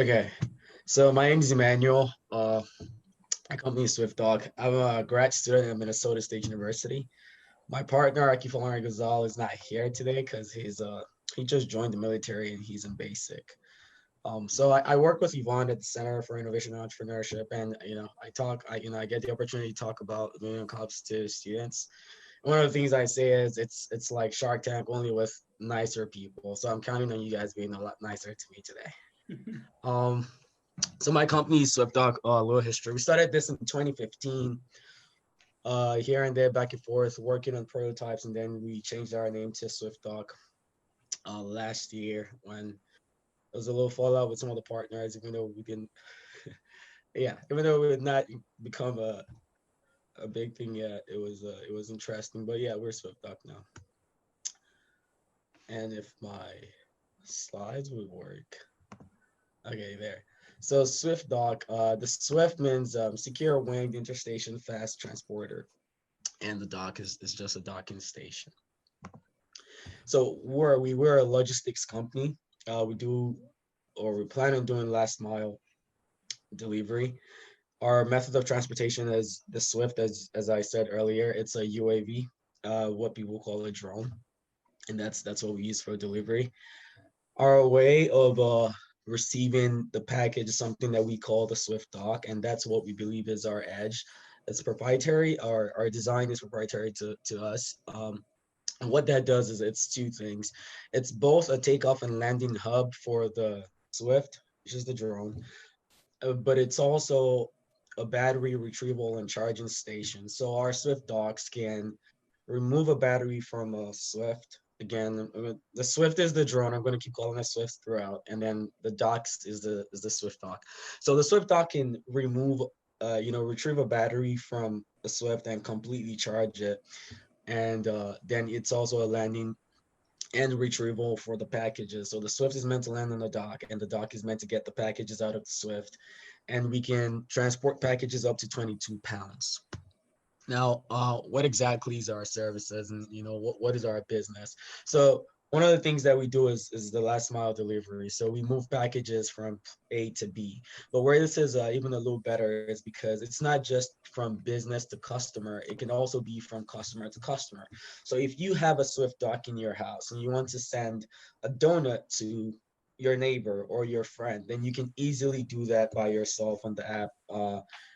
Okay, so my name is Emmanuel. My company is SwiftDock. I'm a grad student at Minnesota State University. My partner, Akifalari Ghazal, is not here today because he just joined the military and he's in basic. So I work with Yvonne at the Center for Innovation and Entrepreneurship, and I get the opportunity to talk about when it comes to students. One of the things I say is it's like Shark Tank only with nicer people. So I'm counting on you guys being a lot nicer to me today. Um, so my company is SwiftDock, a little history. We started this in 2015, here and there, back and forth, working on prototypes, and then we changed our name to SwiftDock last year when there was a little fallout with some of the partners, even though we didn't, yeah, even though it would not become a big thing yet, it was interesting. But yeah, we're SwiftDock now. And if my slides would work. Okay, there. So SwiftDock, the Swift means secure winged interstation fast transporter, and the dock is just a docking station. So we're a logistics company. We do, or we plan on doing last mile delivery. Our method of transportation is the Swift, as I said earlier. It's a UAV, what people call a drone, and that's what we use for delivery. Our way of receiving the package is something that we call the Swift Dock, and that's what we believe is our edge. It's proprietary. Our design is proprietary to us. And what that does is it's two things. It's both a takeoff and landing hub for the Swift, which is the drone, but it's also a battery retrieval and charging station. So our Swift docks can remove a battery from a Swift. Again, the Swift is the drone. I'm going to keep calling it Swift throughout, and then the docks is the Swift dock. So the Swift dock can remove, retrieve a battery from the Swift and completely charge it, and then it's also a landing and retrieval for the packages. So the Swift is meant to land on the dock, and the dock is meant to get the packages out of the Swift, and we can transport packages up to 22 pounds. Now, what exactly is our services, and what is our business? So one of the things that we do is the last mile delivery. So we move packages from A to B. But where this is even a little better is because it's not just from business to customer. It can also be from customer to customer. So if you have a Swift dock in your house and you want to send a donut to your neighbor or your friend, then you can easily do that by yourself on the app.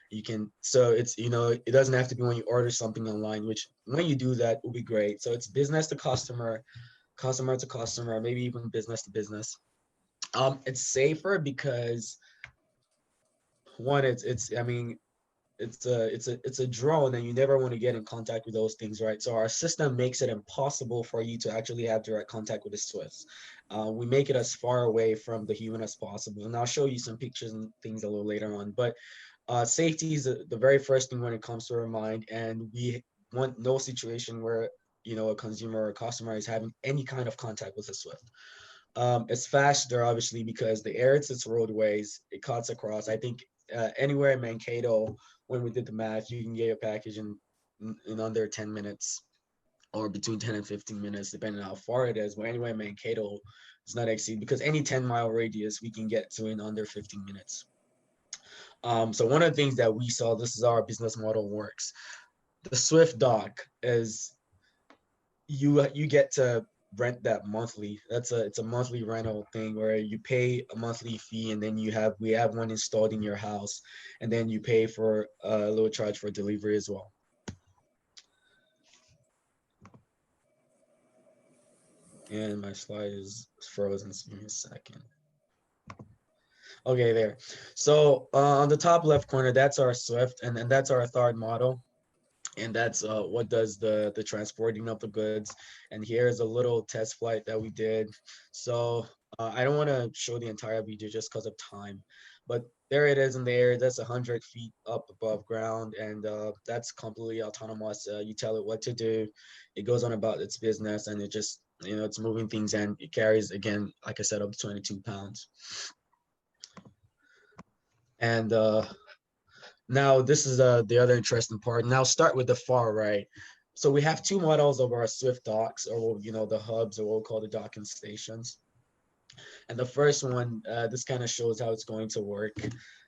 You can, so it's, it doesn't have to be when you order something online, which when you do that will be great. So it's business to customer, customer to customer, maybe even business to business. It's safer because one, I mean, it's a drone, and you never want to get in contact with those things, right? So our system makes it impossible for you to actually have direct contact with the Swifts. We make it as far away from the human as possible, and I'll show you some pictures and things a little later on. But safety is the very first thing when it comes to our mind, and we want no situation where a consumer or a customer is having any kind of contact with a Swift. It's faster, obviously, because the air hits its roadways, it cuts across. I think anywhere in Mankato, when we did the math, you can get your package in under 10 minutes, or between 10 and 15 minutes, depending on how far it is. But anyway, Mankato does not exceed, because any 10-mile radius we can get to in under 15 minutes. So one of the things that we saw, this is how our business model works. The Swift dock is you get to rent that monthly. It's a monthly rental thing where you pay a monthly fee, and then we have one installed in your house, and then you pay for a little charge for delivery as well. And my slide is frozen, so give me a second. Okay, there. So on the top left corner, that's our Swift, and then that's our third model. And that's what does the transporting of the goods. And here's a little test flight that we did. So I don't want to show the entire video just because of time, but there it is in the air. That's 100 feet up above ground, and that's completely autonomous. You tell it what to do, it goes on about its business, and it just, it's moving things, and it carries, again, like I said, up to 22 pounds. And now this is the other interesting part. Now start with the far right. So we have two models of our Swift docks, or the hubs, or what we call the docking stations. And the first one, this kind of shows how it's going to work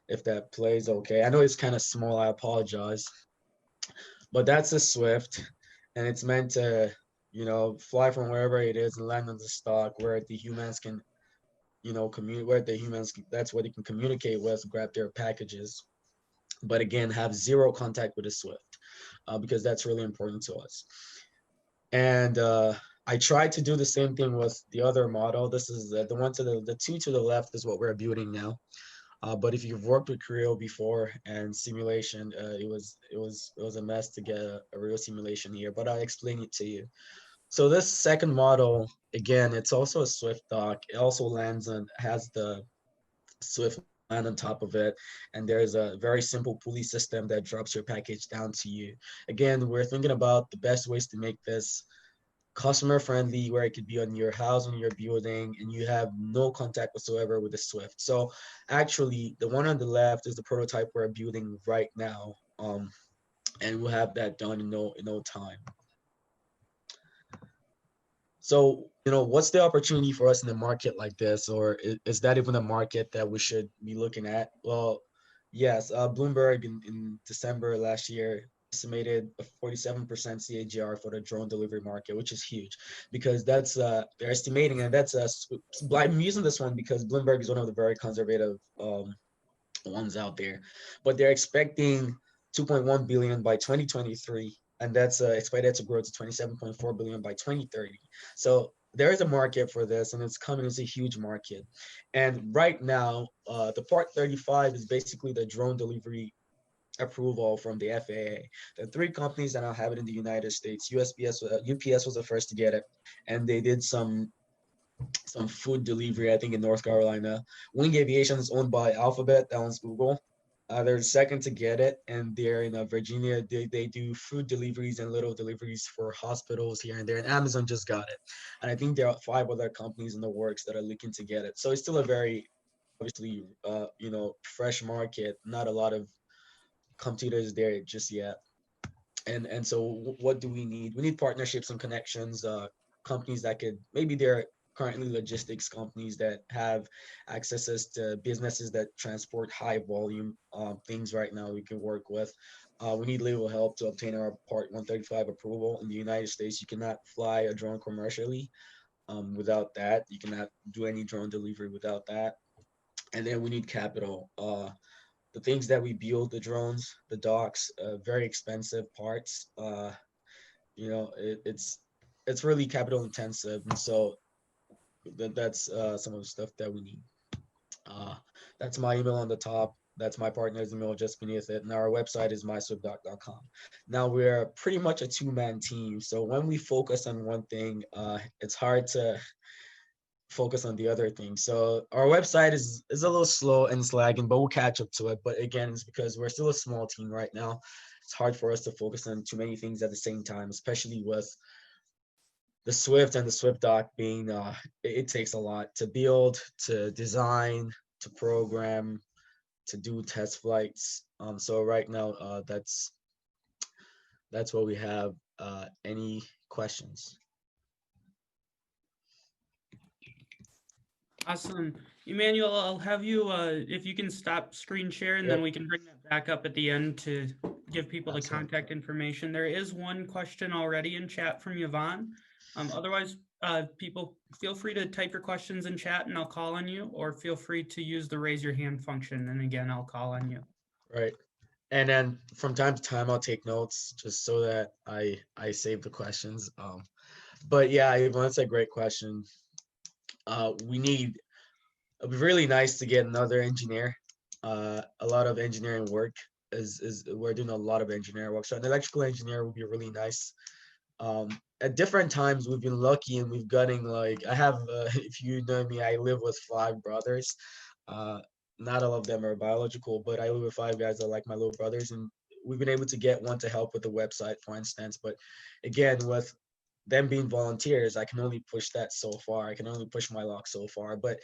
if that plays okay. I know it's kind of small, I apologize. But that's a Swift, and it's meant to, fly from wherever it is and land on the stock where the humans can, communicate, where the humans, that's where they can communicate with, grab their packages. But again, have zero contact with the Swift, because that's really important to us. And I tried to do the same thing with the other model. This is the one to the two to the left is what we're building now. But if you've worked with Creo before and simulation, it was a mess to get a real simulation here. But I'll explain it to you. So this second model, again, it's also a SwiftDock. It also has the Swift land on top of it, and there's a very simple pulley system that drops your package down to you. Again, we're thinking about the best ways to make this customer friendly, where it could be on your house, on your building, and you have no contact whatsoever with the Swift. So actually the one on the left is the prototype we're building right now. And we'll have that done in no time. So, what's the opportunity for us in a market like this, or is that even a market that we should be looking at? Well, yes, Bloomberg in December last year estimated a 47% CAGR for the drone delivery market, which is huge because that's they're estimating, and that's I'm using this one because Bloomberg is one of the very conservative ones out there, but they're expecting 2.1 billion by 2023, and that's expected to grow to 27.4 billion by 2030. So there is a market for this, and it's coming. It's a huge market, and right now, the Part 35 is basically the drone delivery approval from the FAA. The three companies that now have it in the United States. UPS was the first to get it, and they did some food delivery, I think, in North Carolina. Wing Aviation is owned by Alphabet, that one's Google. They're the second to get it, and they're in Virginia. They do food deliveries and little deliveries for hospitals here and there, and Amazon just got it. And I think there are 5 other companies in the works that are looking to get it. So it's still a very, obviously, fresh market. Not a lot of competitors there just yet. And so what do we need? We need partnerships and connections, companies that could, maybe they're currently logistics companies that have accesses to businesses that transport high volume things right now we can work with. We need legal help to obtain our Part 135 approval. In the United States, you cannot fly a drone commercially without that. You cannot do any drone delivery without that. And then we need capital. The things that we build, the drones, the docks, very expensive parts. It's really capital intensive, and so that's some of the stuff that we need. Uh, that's my email on the top. That's my partner's email just beneath it. And our website is myswiftdock.com. Now we're pretty much a two-man team. So when we focus on one thing, it's hard to focus on the other thing. So our website is a little slow and it's lagging, but we'll catch up to it. But again, it's because we're still a small team right now. It's hard for us to focus on too many things at the same time, especially with the Swift and the SwiftDock being it takes a lot to build, to design, to program, to do test flights. So right now, that's what we have. Any questions? Awesome. Emmanuel, I'll have you, if you can stop screen share, and then we can bring that back up at the end to give people the contact information. There is one question already in chat from Yvonne. Otherwise, people, feel free to type your questions in chat and I'll call on you, or feel free to use the raise your hand function, and again, I'll call on you. Right. And then from time to time, I'll take notes just so that I save the questions. But yeah, Yvonne, that's a great question. It'd be really nice to get another engineer. A lot of engineering work is we're doing a lot of engineering work. So an electrical engineer would be really nice. At different times, we've been lucky and we've gotten I have, if you know me, I live with 5 brothers. Not all of them are biological, but I live with 5 guys that are like my little brothers, and we've been able to get one to help with the website, for instance. But again, with them being volunteers, I can only push that so far. I can only push my luck so far. But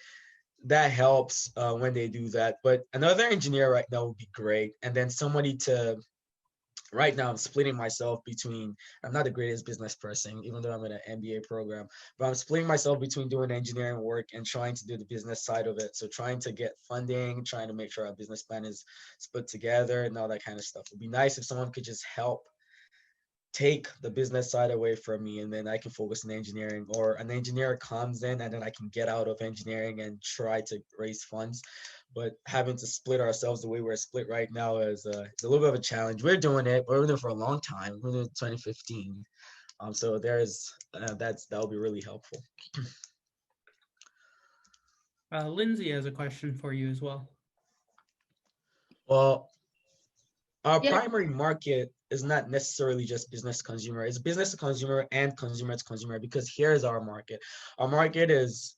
that helps when they do that. But another engineer right now would be great, and then somebody to right now I'm splitting myself between, I'm not the greatest business person, even though I'm in an MBA program, but I'm splitting myself between doing engineering work and trying to do the business side of it. So trying to get funding, trying to make sure our business plan is put together and all that kind of stuff. It'd be nice if someone could just help take the business side away from me, and then I can focus on engineering, or an engineer comes in and then I can get out of engineering and try to raise funds. But having to split ourselves the way we're split right now is it's a little bit of a challenge. We're doing it, but we're doing it for a long time. We're doing it 2015. So there's that'll be really helpful. Lindsay has a question for you as well. Well, our Yeah. primary market is not necessarily just business to consumer. It's business to consumer and consumer to consumer, because here's our market. Our market is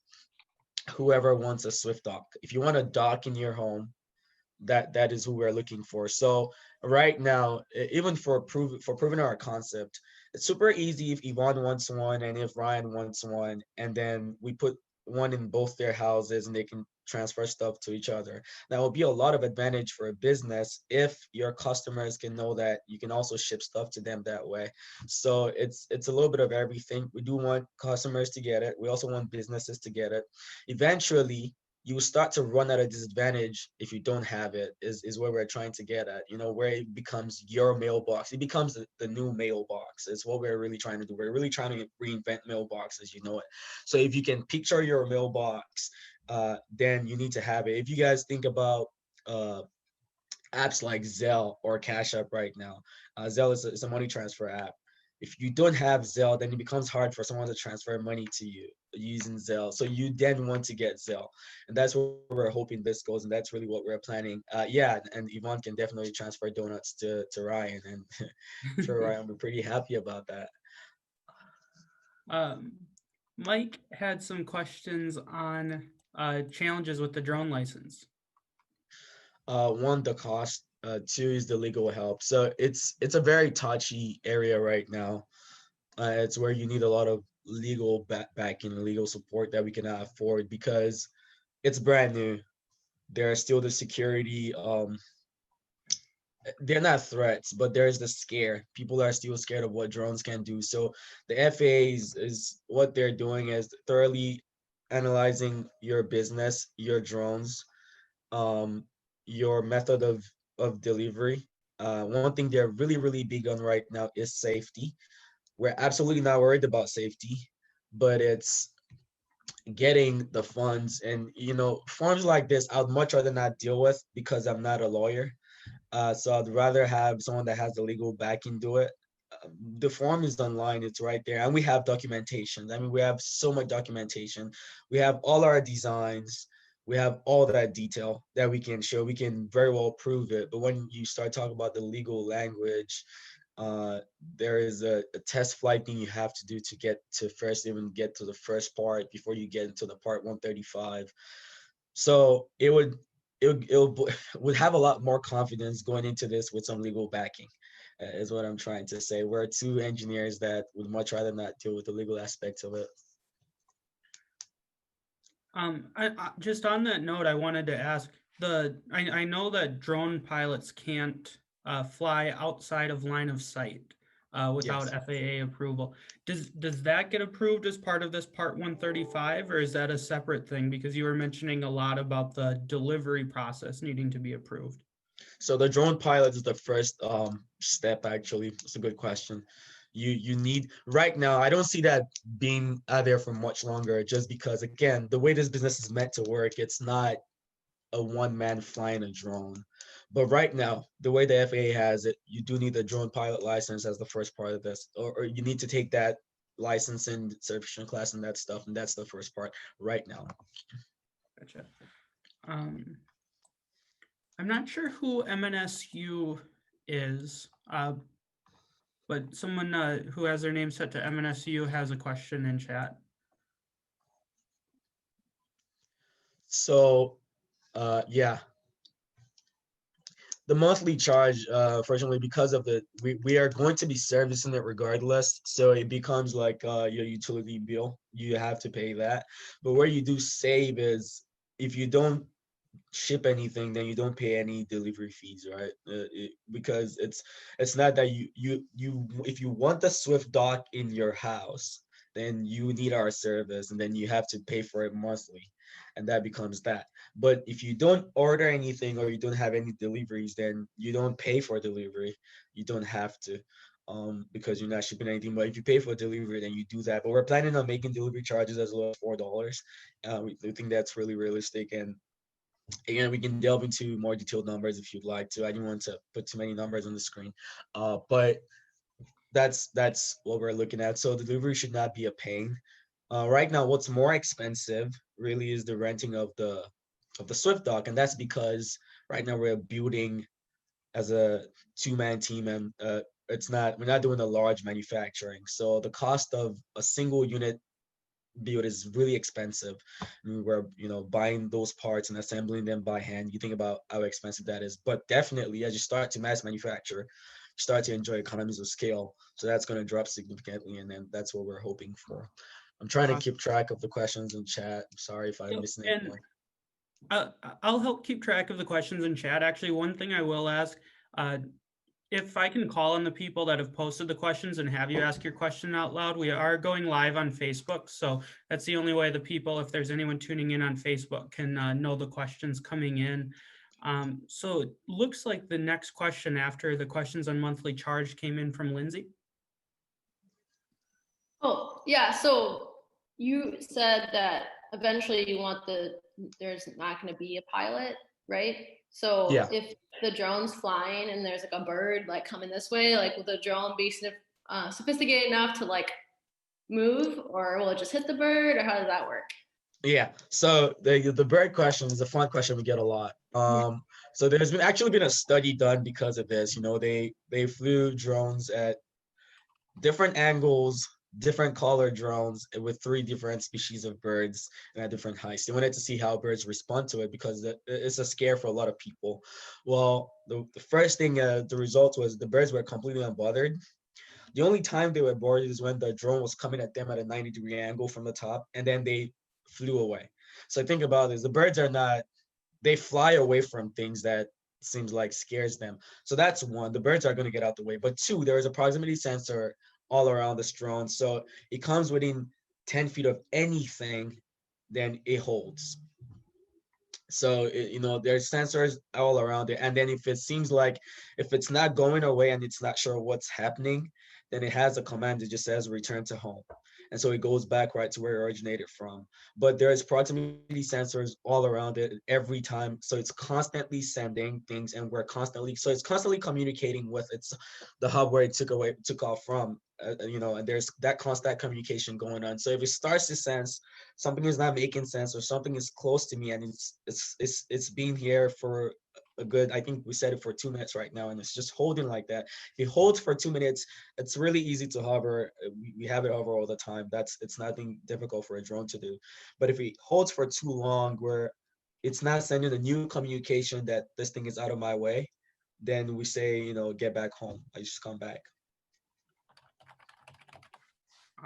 whoever wants a SwiftDock. If you want a dock in your home, that is who we're looking for. So right now, even for proving our concept, it's super easy if Yvonne wants one and if Ryan wants one, and then we put one in both their houses and they can transfer stuff to each other. That will be a lot of advantage for a business if your customers can know that you can also ship stuff to them that way. So it's a little bit of everything. We do want customers to get it. We also want businesses to get it. Eventually, you start to run at a disadvantage if you don't have it, is where we're trying to get at, where it becomes your mailbox. It becomes the new mailbox. It's what we're really trying to do. We're really trying to reinvent mailbox as you know it. So if you can picture your mailbox, then you need to have it. If you guys think about apps like Zelle or Cash App right now, Zelle is a money transfer app. If you don't have Zelle, then it becomes hard for someone to transfer money to you using Zelle. So you then want to get Zelle. And that's where we're hoping this goes. And that's really what we're planning. Yeah, and Yvonne can definitely transfer donuts to Ryan. And I'm sure Ryan will be pretty happy about that. Mike had some questions on challenges with the drone license. One, the cost. Two is the legal help. So it's a very touchy area right now. It's where you need a lot of legal backing and legal support that we cannot afford because it's brand new. There are still the security. They're not threats, but there's the scare. People are still scared of what drones can do. So the FAA is what they're doing is thoroughly analyzing your business, your drones, um, your method of delivery. One thing they're really big on right now is safety. We're absolutely not worried about safety, but it's getting the funds. And forms like this I'd much rather not deal with because I'm not a lawyer. So I'd rather have someone that has the legal backing do it. The form is online, it's right there, and we have documentation. I mean, we have so much documentation. We have all our designs. We have all that detail that we can show. We can very well prove it. But when you start talking about the legal language, uh, there is a test flight thing you have to do to get to first even get to the first part before you get into the part 135. So would have a lot more confidence going into this with some legal backing, is what I'm trying to say. We're two engineers that would much rather not deal with the legal aspects of it. Just on that note, I wanted to ask I know that drone pilots can't fly outside of line of sight without Yes. FAA approval. Does that get approved as part of this Part 135, or is that a separate thing? Because you were mentioning a lot about the delivery process needing to be approved. So the drone pilot is the first step. Actually, it's a good question. You need right now. I don't see that being out there for much longer, just because again, the way this business is meant to work, it's not a one man flying a drone. But right now, the way the FAA has it, you do need a drone pilot license as the first part of this, or you need to take that license and certification class and that stuff, and that's the first part right now. Gotcha. I'm not sure who MNSU is, but someone who has their name set to MNSU has a question in chat. So, yeah, the monthly charge, fortunately, because of we are going to be servicing it regardless. So it becomes like your utility bill. You have to pay that. But where you do save is if you don't ship anything, then you don't pay any delivery fees, right? Because it's not that you if you want the SwiftDock in your house, then you need our service, and then you have to pay for it monthly, and that becomes that. But if you don't order anything or you don't have any deliveries, then you don't pay for delivery. You don't have to. Because you're not shipping anything. But if you pay for delivery, then you do that. But we're planning on making delivery charges as low as $4. We think that's really realistic, and again, we can delve into more detailed numbers if you'd like to. I didn't want to put too many numbers on the screen, but that's what we're looking at. So delivery should not be a pain. Right now, what's more expensive really is the renting of the SwiftDock, and that's because right now we're building as a two-man team, and we're not doing a large manufacturing. So the cost of a single unit build is really expensive. We're buying those parts and assembling them by hand. You think about how expensive that is, but definitely as you start to mass manufacture, you start to enjoy economies of scale. So that's going to drop significantly, and then that's what we're hoping for. I'm trying to keep track of the questions in chat. I'm sorry if I missed anything. I'll help keep track of the questions in chat. Actually, one thing I will ask, if I can call on the people that have posted the questions and have you ask your question out loud, we are going live on Facebook. So that's the only way the people, if there's anyone tuning in on Facebook, can know the questions coming in. So it looks like the next question after the questions on monthly charge came in from Lindsay. Oh, yeah. So you said that eventually you want there's not going to be a pilot, right? So Yeah. if the drone's flying and there's like a bird like coming this way, like will the drone be sophisticated enough to like move, or will it just hit the bird, or how does that work? Yeah. So the bird question is a fun question we get a lot. So there's been a study done because of this. They flew drones at different angles, different color drones with 3 different species of birds and at different heights. They wanted to see how birds respond to it because it's a scare for a lot of people. Well, the first thing, the result was the birds were completely unbothered. The only time they were bored is when the drone was coming at them at a 90-degree angle from the top, and then they flew away. So think about this: the birds are not, they fly away from things that seems like scares them. So that's one, the birds are going to get out the way. But 2, there is a proximity sensor all around this drone. So it comes within 10 feet of anything, then it holds. So there's sensors all around it, and then if it seems like if it's not going away and it's not sure what's happening, then it has a command that just says return to home, and so it goes back right to where it originated from. But there's proximity sensors all around it every time, so it's constantly sending things, and it's constantly communicating with the hub where it took off from. And there's that constant communication going on. So if it starts to sense something is not making sense or something is close to me and it's been here for a good, I think we said it for 2 minutes right now, and it's just holding like that. If it holds for 2 minutes, it's really easy to hover. We have it hover all the time. It's nothing difficult for a drone to do. But if it holds for too long where it's not sending a new communication that this thing is out of my way, then we say, get back home. I just come back.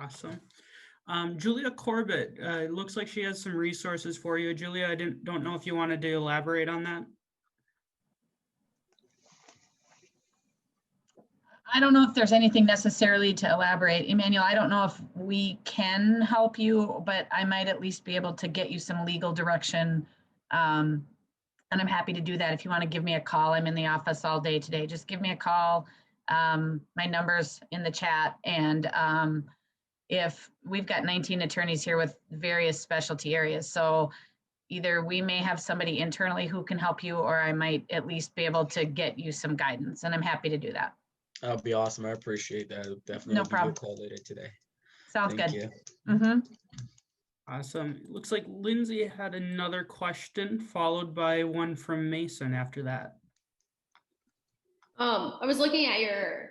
Awesome. Julia Corbett, it looks like she has some resources for you. Julia, I don't know if you wanted to elaborate on that. I don't know if there's anything necessarily to elaborate. Emmanuel, I don't know if we can help you, but I might at least be able to get you some legal direction. And I'm happy to do that. If you want to give me a call, I'm in the office all day today. Just give me a call. My number's in the chat. And if we've got 19 attorneys here with various specialty areas. So either we may have somebody internally who can help you, or I might at least be able to get you some guidance. And I'm happy to do that. That would be awesome. I appreciate that. I'll definitely No problem. give you a call later today. Sounds Thank good. you. Mm-hmm. Awesome. It looks like Lindsay had another question followed by one from Mason after that. I was looking at your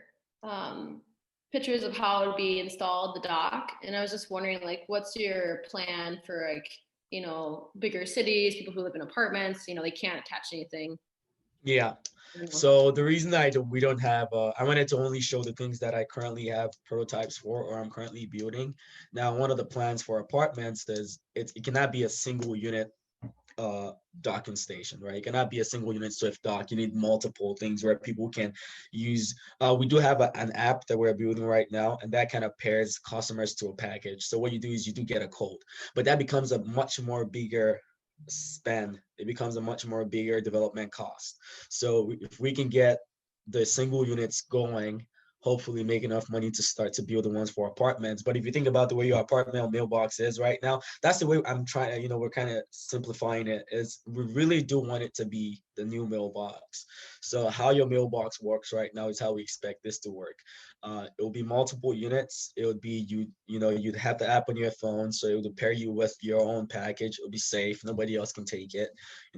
pictures of how it would be installed, the dock, and I was just wondering, like, what's your plan for, like, bigger cities, people who live in apartments, they can't attach anything. Yeah. So the reason we don't have, I wanted to only show the things that I currently have prototypes for, or I'm currently building. Now, one of the plans for apartments is it cannot be a single unit docking station, right? It cannot be a single unit Swift dock. You need multiple things where people can use. We do have an app that we're building right now, and that kind of pairs customers to a package. So what you do is you do get a code, but that becomes a much more bigger spend. It becomes a much more bigger development cost. So if we can get the single units going, hopefully make enough money to start to build the ones for apartments. But if you think about the way your apartment mailbox is right now, that's the way I'm trying to, we're kind of simplifying it, is we really do want it to be the new mailbox. So how your mailbox works right now is how we expect this to work. It will be multiple units. It would be you'd have the app on your phone, so it would pair you with your own package. It would be safe. Nobody else can take it.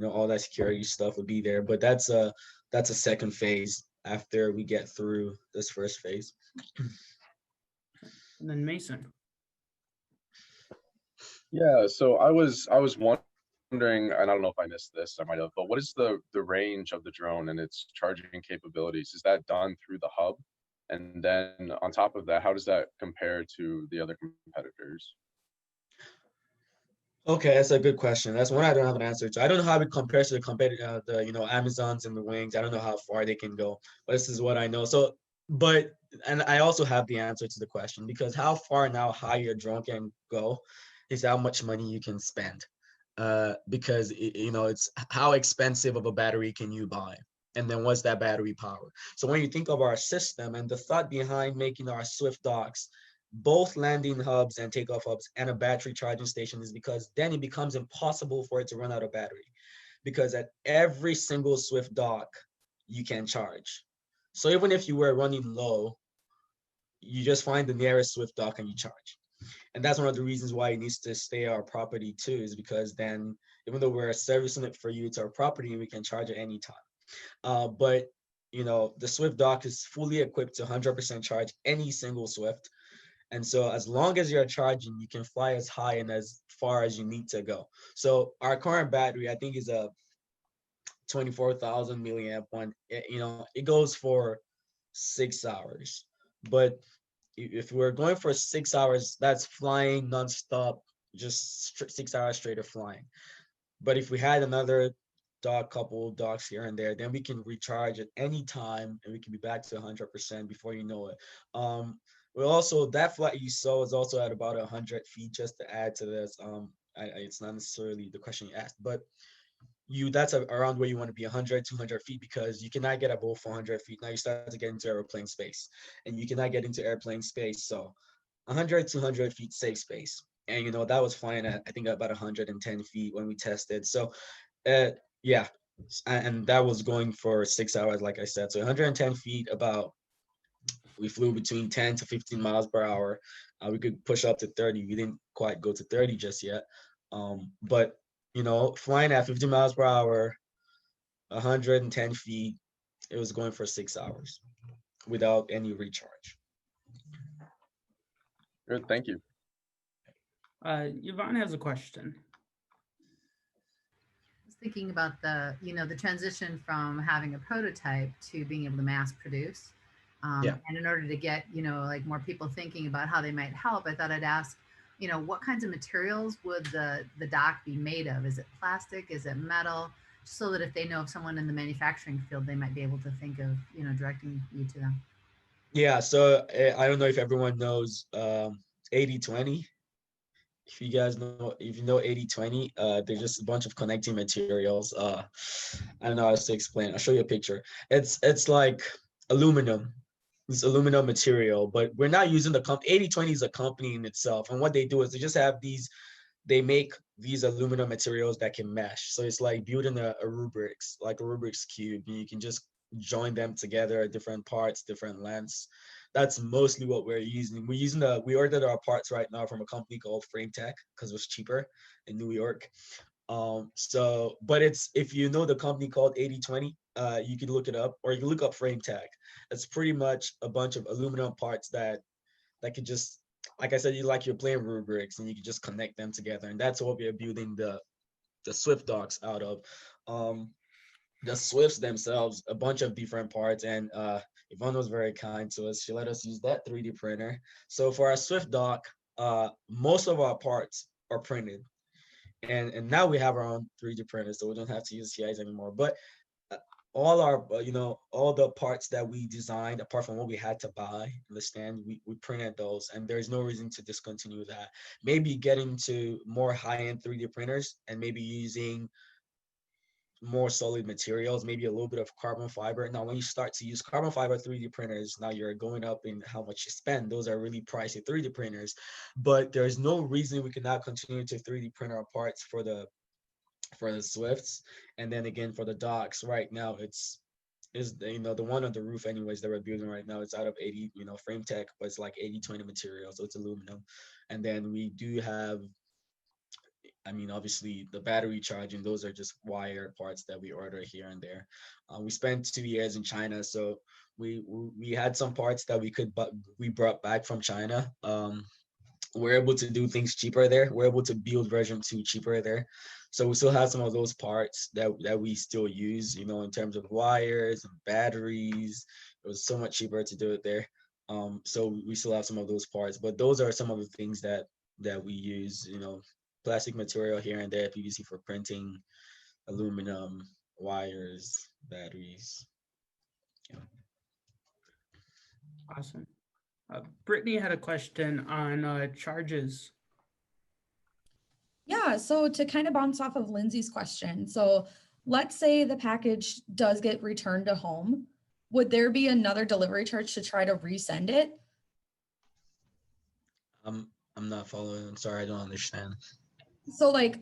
All that security stuff would be there. But that's a second phase after we get through this first phase. And then Mason. Yeah, so I was wondering, and I don't know if I missed this, I might have, but what is the range of the drone and its charging capabilities? Is that done through the hub? And then on top of that, how does that compare to the other competitors? Okay, that's a good question. That's one I don't have an answer to. I don't know how it compares to the competitor, Amazons and the Wings. I don't know how far they can go, but this is what I know. So, and I also have the answer to the question, because how far now high your drone can go is how much money you can spend. Because it's how expensive of a battery can you buy, and then what's that battery power. So when you think of our system and the thought behind making our SwiftDocks both landing hubs and takeoff hubs and a battery charging station is because then it becomes impossible for it to run out of battery, because at every single SwiftDock you can charge. So even if you were running low, you just find the nearest SwiftDock and you charge. And that's one of the reasons why it needs to stay our property too, is because then even though we're servicing it for you, it's our property and we can charge at any time. But the SwiftDock is fully equipped to 100% charge any single Swift. And so as long as you're charging, you can fly as high and as far as you need to go. So our current battery, I think, is a 24,000 milliamp one. It goes for 6 hours. But if we're going for 6 hours, that's flying nonstop, just 6 hours straight of flying. But if we had another couple docks here and there, then we can recharge at any time and we can be back to 100% before you know it. Well, also that flight you saw is also at about 100 feet. Just to add to this, it's not necessarily the question you asked, but that's around where you want to be, 100, 200 feet, because you cannot get above 400 feet. Now you start to get into airplane space, and you cannot get into airplane space. So 100, 200 feet safe space. And that was flying at, I think, about 110 feet when we tested. So yeah, and that was going for 6 hours, like I said. So 110 feet, we flew between 10 to 15 miles per hour. We could push up to 30. We didn't quite go to 30 just yet. But flying at 50 miles per hour, 110 feet, it was going for 6 hours without any recharge. Good, thank you. Yvonne has a question. I was thinking about the transition from having a prototype to being able to mass produce. Yeah. And in order to get, like more people thinking about how they might help, I thought I'd ask, what kinds of materials would the dock be made of? Is it plastic? Is it metal? Just so that if they know of someone in the manufacturing field, they might be able to think of, directing you to them. Yeah, so I don't know if everyone knows 80-20. If you guys know, 80-20, there's just a bunch of connecting materials. I don't know how to explain. I'll show you a picture. It's like aluminum. This aluminum material, but we're not using the 80-20 is a company in itself, and what they do is they make these aluminum materials that can mesh. So it's like building a Rubik's cube. You can just join them together at different parts, different lengths. That's mostly what we're using. We ordered our parts right now from a company called Frame Tech because it was cheaper in New York. But if you know the company called 80-20, you can look it up, or you can look up Frame Tech. It's pretty much a bunch of aluminum parts that could just, like I said, you're playing Rubik's and you can just connect them together. And that's what we're building the SwiftDocks out of. The Swifts themselves, a bunch of different parts, and Yvonne was very kind to us. She let us use that 3D printer. So for our SwiftDock, most of our parts are printed. and now we have our own 3D printers, so we don't have to use CIs anymore. But all our all the parts that we designed, apart from what we had to buy in the stand, we printed those, and there's no reason to discontinue that. Maybe getting to more high-end 3D printers and maybe using more solid materials, maybe a little bit of carbon fiber. Now, when you start to use carbon fiber 3D printers, now you're going up in how much you spend. Those are really pricey 3D printers, but there's no reason we cannot continue to 3D print our parts for the Swifts. And then again, for the docks, right now is the one on the roof anyways that we're building right now, it's out of 80 frame tech, but it's like 80-20 material, so it's aluminum. And then we do have, I mean, obviously the battery charging, those are just wire parts that we order here and there. We spent 2 years in China, so we had some parts that we brought back from China. We're able to do things cheaper there. We're able to build version 2 cheaper there. So we still have some of those parts that we still use, in terms of wires and batteries. It was so much cheaper to do it there. So we still have some of those parts, but those are some of the things that we use, plastic material here and there, PVC for printing, aluminum, wires, batteries. Yeah. Awesome. Brittany had a question on charges. Yeah, so to kind of bounce off of Lindsay's question, so let's say the package does get returned to home. Would there be another delivery charge to try to resend it? I'm not following. I'm sorry, I don't understand. So like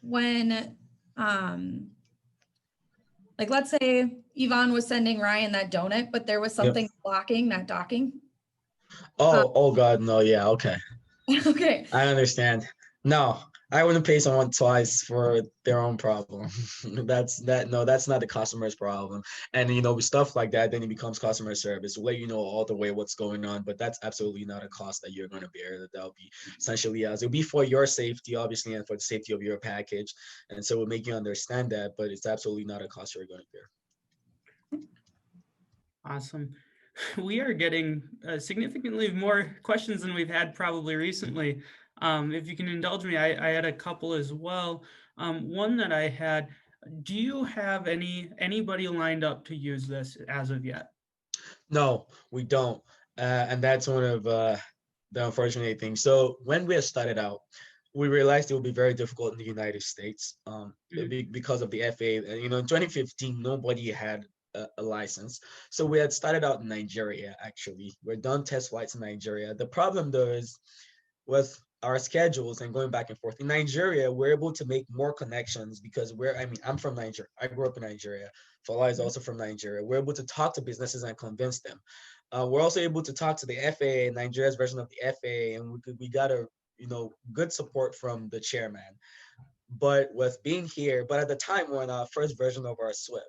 when, like let's say Yvonne was sending Ryan that donut, but there was something blocking that docking. Oh God, no, yeah, okay. Okay. I understand. No, I wouldn't pay someone twice for their own problem. That's not the customer's problem. And with stuff like that, then it becomes customer service. We'll let you know all the way what's going on, but that's absolutely not a cost that you're going to bear. That'll be essentially it'll be for your safety, obviously, and for the safety of your package. And so we'll make you understand that, but it's absolutely not a cost you're going to bear. Awesome. We are getting significantly more questions than we've had probably recently. If you can indulge me, I had a couple as well. One that I had, do you have anybody lined up to use this as of yet? No, we don't. And that's one of the unfortunate things. So when we had started out, we realized it would be very difficult in the United States because of the FAA. In 2015, nobody had a license. So we had started out in Nigeria, actually. We're done test flights in Nigeria. The problem, though, is with our schedules and going back and forth. In Nigeria, we're able to make more connections because I'm from Nigeria. I grew up in Nigeria. Fala is also from Nigeria. We're able to talk to businesses and convince them. We're also able to talk to the FAA, Nigeria's version of the FAA, and we got a good support from the chairman. But with being here, but at the time when our first version of our Swift,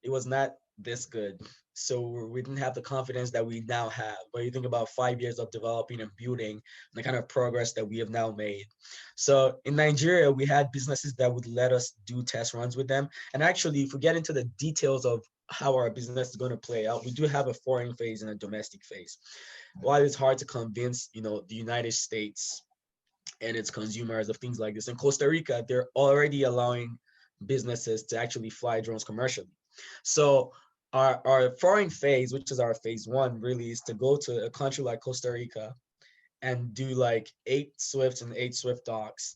it was not this good. So we didn't have the confidence that we now have. But you think about 5 years of developing and building and the kind of progress that we have now made. So in Nigeria, we had businesses that would let us do test runs with them. And actually, if we get into the details of how our business is going to play out, we do have a foreign phase and a domestic phase. While it's hard to convince, the United States and its consumers of things like this, in Costa Rica, they're already allowing businesses to actually fly drones commercially. So our foreign phase, which is our phase 1, really is to go to a country like Costa Rica and do like 8 Swifts and 8 SwiftDocks.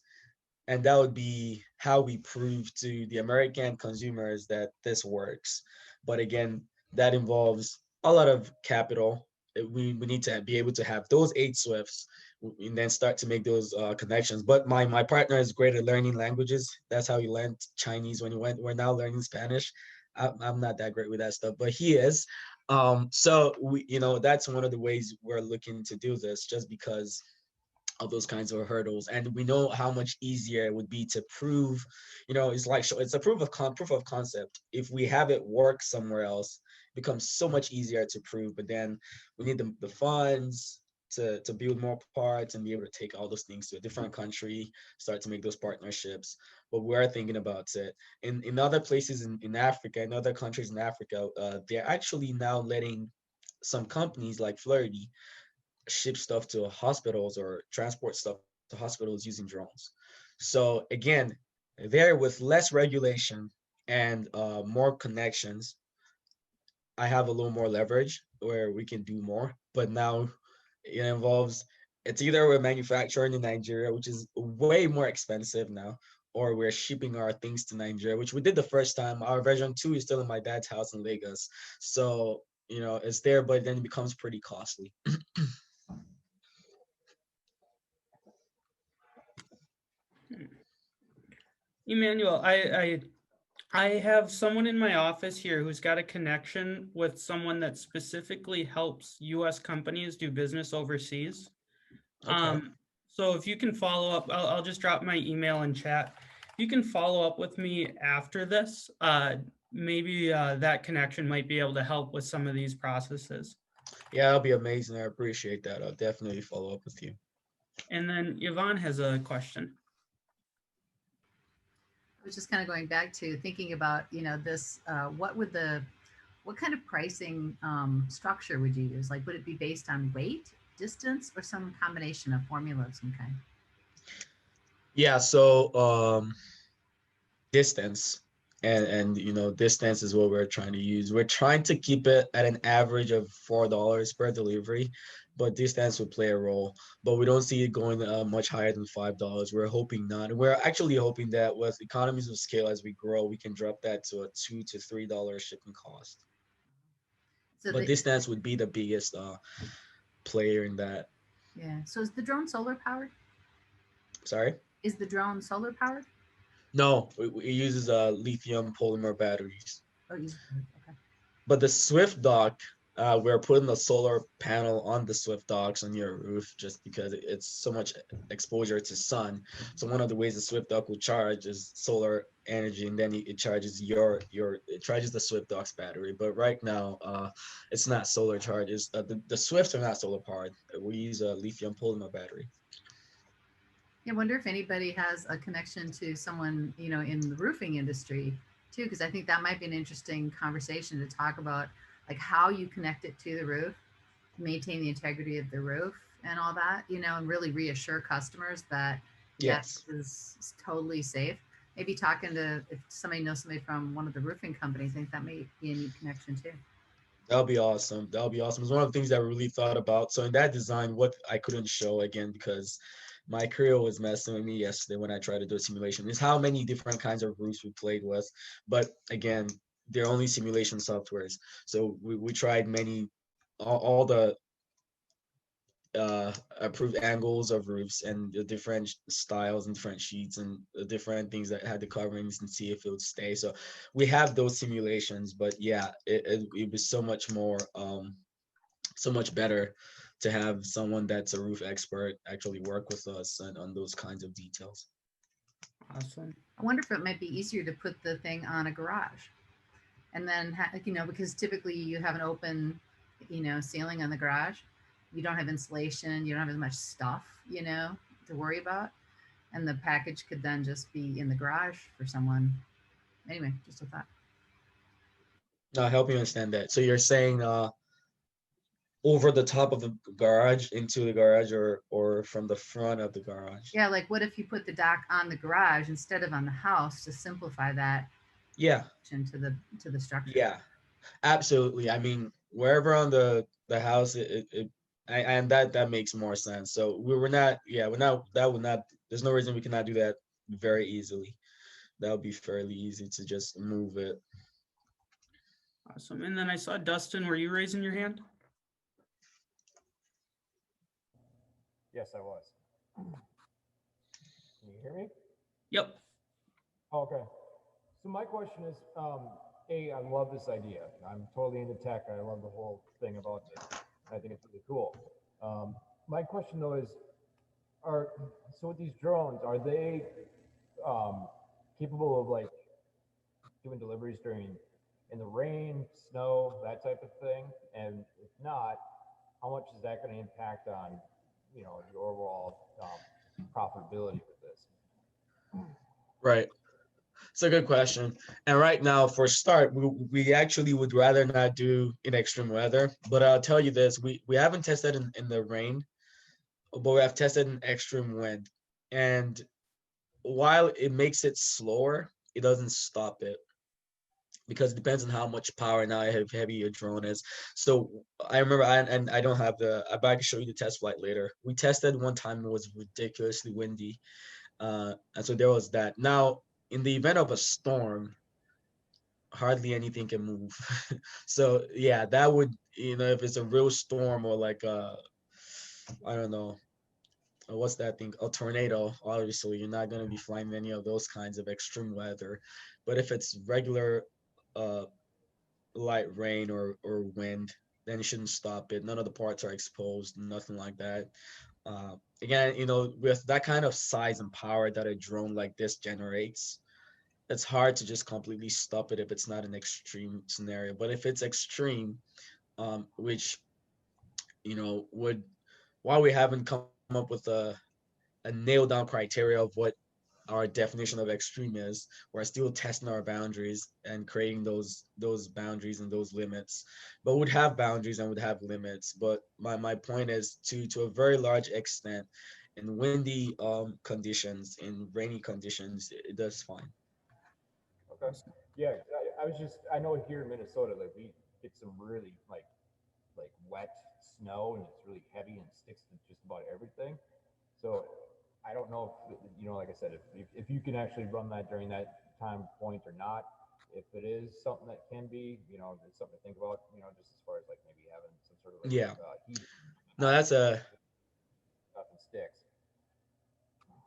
And that would be how we prove to the American consumers that this works. But again, that involves a lot of capital. We need to be able to have those 8 Swifts and then start to make those connections. But my partner is great at learning languages. That's how he learned Chinese when he went. We're now learning Spanish. I'm not that great with that stuff, but he is. So we, that's one of the ways we're looking to do this, just because of those kinds of hurdles. And we know how much easier it would be to prove, it's a proof of concept. If we have it work somewhere else, it becomes so much easier to prove. But then we need the funds to build more parts and be able to take all those things to a different country, start to make those partnerships. But we're thinking about it. In other places in Africa, in other countries in Africa, they're actually now letting some companies like Flirty ship stuff to hospitals or transport stuff to hospitals using drones. So again, there with less regulation and more connections, I have a little more leverage where we can do more. But now it involves, it's either we're manufacturing in Nigeria, which is way more expensive now, or we're shipping our things to Nigeria, which we did the first time. Our version 2 is still in my dad's house in Lagos. So, it's there, but then it becomes pretty costly. Emmanuel, I have someone in my office here who's got a connection with someone that specifically helps U.S. companies do business overseas. Okay. So if you can follow up, I'll just drop my email in chat. You can follow up with me after this. Maybe that connection might be able to help with some of these processes. Yeah, that'll be amazing. I appreciate that. I'll definitely follow up with you. And then Yvonne has a question. I was just kind of going back to thinking about, this, what kind of pricing structure would you use? Like, would it be based on weight, distance, or some combination of formula of some kind? Yeah, so distance and distance is what we're trying to use. We're trying to keep it at an average of $4 per delivery, but distance would play a role. But we don't see it going much higher than $5. We're hoping not. We're actually hoping that with economies of scale as we grow, we can drop that to a $2 to $3 shipping cost. So But distance would be the biggest player in that. Yeah. So is the drone solar powered? Sorry? Is the drone solar powered? No, it uses lithium polymer batteries. Oh, okay. But the SwiftDock, we're putting a solar panel on the SwiftDocks on your roof just because it's so much exposure to sun. So one of the ways the SwiftDock will charge is solar energy, and then it charges it charges the SwiftDock's battery. But right now, it's not solar charges. The Swifts are not solar powered. We use a lithium polymer battery. I wonder if anybody has a connection to someone, in the roofing industry too, because I think that might be an interesting conversation to talk about, like how you connect it to the roof, maintain the integrity of the roof and all that, and really reassure customers that yes, this is totally safe. Maybe talking to, if somebody knows somebody from one of the roofing companies, I think that may be a neat connection too. That'll be awesome. That'll be awesome. It's one of the things that I really thought about. So in that design, what I couldn't show again, because my career was messing with me yesterday when I tried to do a simulation, is how many different kinds of roofs we played with. But again, they're only simulation softwares. So we tried all the approved angles of roofs and the different styles and different sheets and the different things that had the coverings and see if it would stay. So we have those simulations, but yeah, it was so much more, so much better to have someone that's a roof expert actually work with us on those kinds of details. Awesome. I wonder if it might be easier to put the thing on a garage and then, because typically you have an open, ceiling on the garage. You don't have insulation, you don't have as much stuff, to worry about. And the package could then just be in the garage for someone. Anyway, just a thought. No, help me understand that. So you're saying over the top of the garage into the garage or from the front of the garage? Yeah, like what if you put the dock on the garage instead of on the house to simplify that? Yeah. To the structure. Yeah, absolutely. I mean, wherever on the house, and that makes more sense. So we're not, there's no reason we cannot do that very easily. That would be fairly easy to just move it. Awesome. And then I saw Dustin, were you raising your hand? Yes, I was. Can you hear me? Yep. Okay. So my question is, I love this idea. I'm totally into tech. I love the whole thing about it. I think it's really cool. My question though is, so with these drones, are they capable of like doing deliveries in the rain, snow, that type of thing? And if not, how much is that going to impact on, the overall profitability with this? Right. It's a good question. And right now, for start, we actually would rather not do in extreme weather. But I'll tell you this, we haven't tested in the rain, but we have tested in extreme wind. And while it makes it slower, it doesn't stop it, because it depends on how much power and how heavy your drone is. So I remember, and I don't have but I can show you the test flight later. We tested one time, it was ridiculously windy. And so there was that. Now, in the event of a storm, hardly anything can move. So yeah, that would, if it's a real storm, or like I don't know, what's that thing? A tornado. Obviously, you're not going to be flying any of those kinds of extreme weather. But if it's regular uh light rain or wind, then you shouldn't stop it. None of the parts are exposed, nothing like that. Again, with that kind of size and power that a drone like this generates, it's hard to just completely stop it if it's not an extreme scenario. But if it's extreme, which would, while we haven't come up with a nailed down criteria of what our definition of extreme is, we're still testing our boundaries and creating those boundaries and those limits. But would have boundaries and would have limits. But my point is, to a very large extent, in windy conditions, in rainy conditions, it does fine. Okay. Yeah, I know here in Minnesota, like we get some really like wet snow and it's really heavy and sticks to just about everything. So I don't know if, like I said, if you can actually run that during that time point or not. If it is something that can be, it's something to think about, just as far as like maybe having some sort of like Yeah. heat. No, that's a Nothing sticks.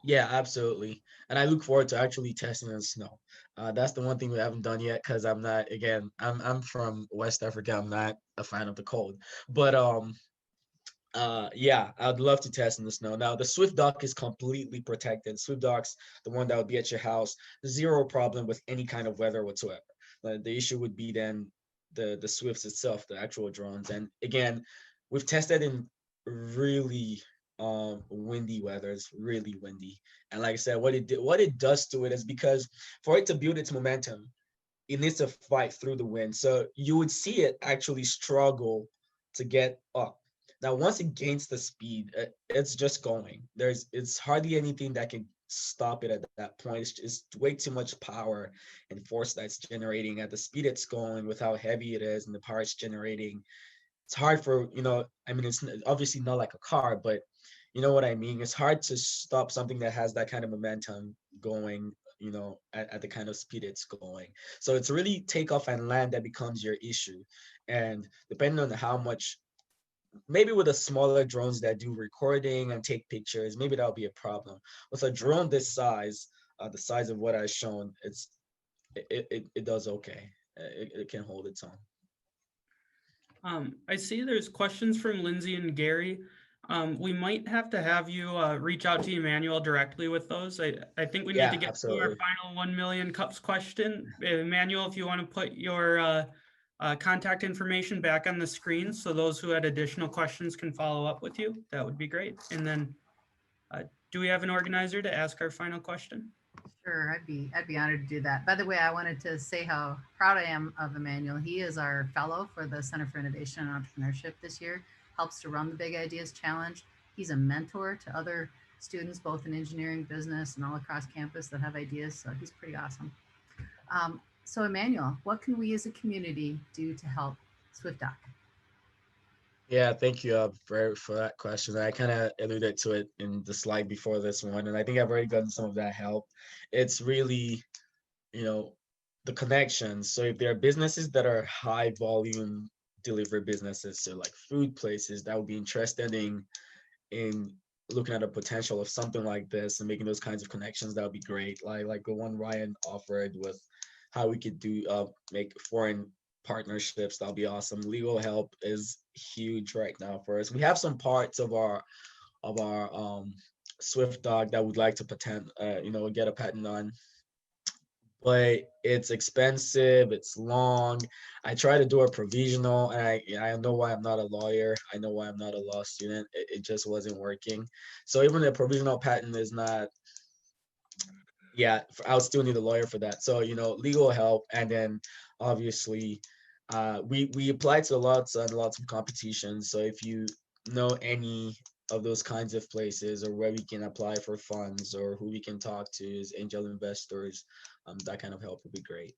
Yeah, absolutely. And I look forward to actually testing in snow. That's the one thing we haven't done yet, because I'm not, again, I'm from West Africa. I'm not a fan of the cold. But yeah, I'd love to test in the snow. Now the SwiftDock is completely protected. SwiftDock's the one that would be at your house. Zero problem with any kind of weather whatsoever. The issue would be then the Swifts itself, the actual drones. And again, we've tested in really windy weather. It's really windy. And like I said, what it does to it is, because for it to build its momentum, it needs to fight through the wind. So you would see it actually struggle to get up. Now, once it gains the speed, it's just going. It's hardly anything that can stop it at that point. It's way too much power and force that's generating at the speed it's going, with how heavy it is and the power it's generating. It's hard for, I mean, it's obviously not like a car, but you know what I mean? It's hard to stop something that has that kind of momentum going, at the kind of speed it's going. So it's really takeoff and land that becomes your issue. And depending on how much, maybe with the smaller drones that do recording and take pictures, maybe that'll be a problem. With a drone this size, the size of what I've shown, it does okay. It can hold its own. I see there's questions from Lindsay and Gary. We might have to have you reach out to Emmanuel directly with those. I think we need to get to our final 1 million cups question. Emmanuel, if you want to put your contact information back on the screen so those who had additional questions can follow up with you, that would be great. And then do we have an organizer to ask our final question? Sure, I'd be honored to do that. By the way, I wanted to say how proud I am of Emmanuel. He is our fellow for the Center for Innovation and Entrepreneurship this year, helps to run the Big Ideas Challenge. He's a mentor to other students, both in engineering, business, and all across campus that have ideas. So he's pretty awesome. So Emmanuel, what can we as a community do to help SwiftDock? Yeah, thank you for that question. I kind of alluded to it in the slide before this one, and I think I've already gotten some of that help. It's really, the connections. So if there are businesses that are high volume delivery businesses, so like food places that would be interested in looking at the potential of something like this and making those kinds of connections, that would be great. Like the one Ryan offered with how we could do make foreign partnerships, that'll be awesome. Legal help is huge right now for us. We have some parts of our SwiftDock that would like to get a patent on, but it's expensive, it's long. I try to do a provisional, and I know why I'm not a lawyer. I know why I'm not a law student. It just wasn't working. So even the provisional patent is not, yeah, I'll still need a lawyer for that. So, legal help. And then obviously we applied to lots and lots of competitions. So if you know any of those kinds of places, or where we can apply for funds, or who we can talk to as angel investors, that kind of help would be great.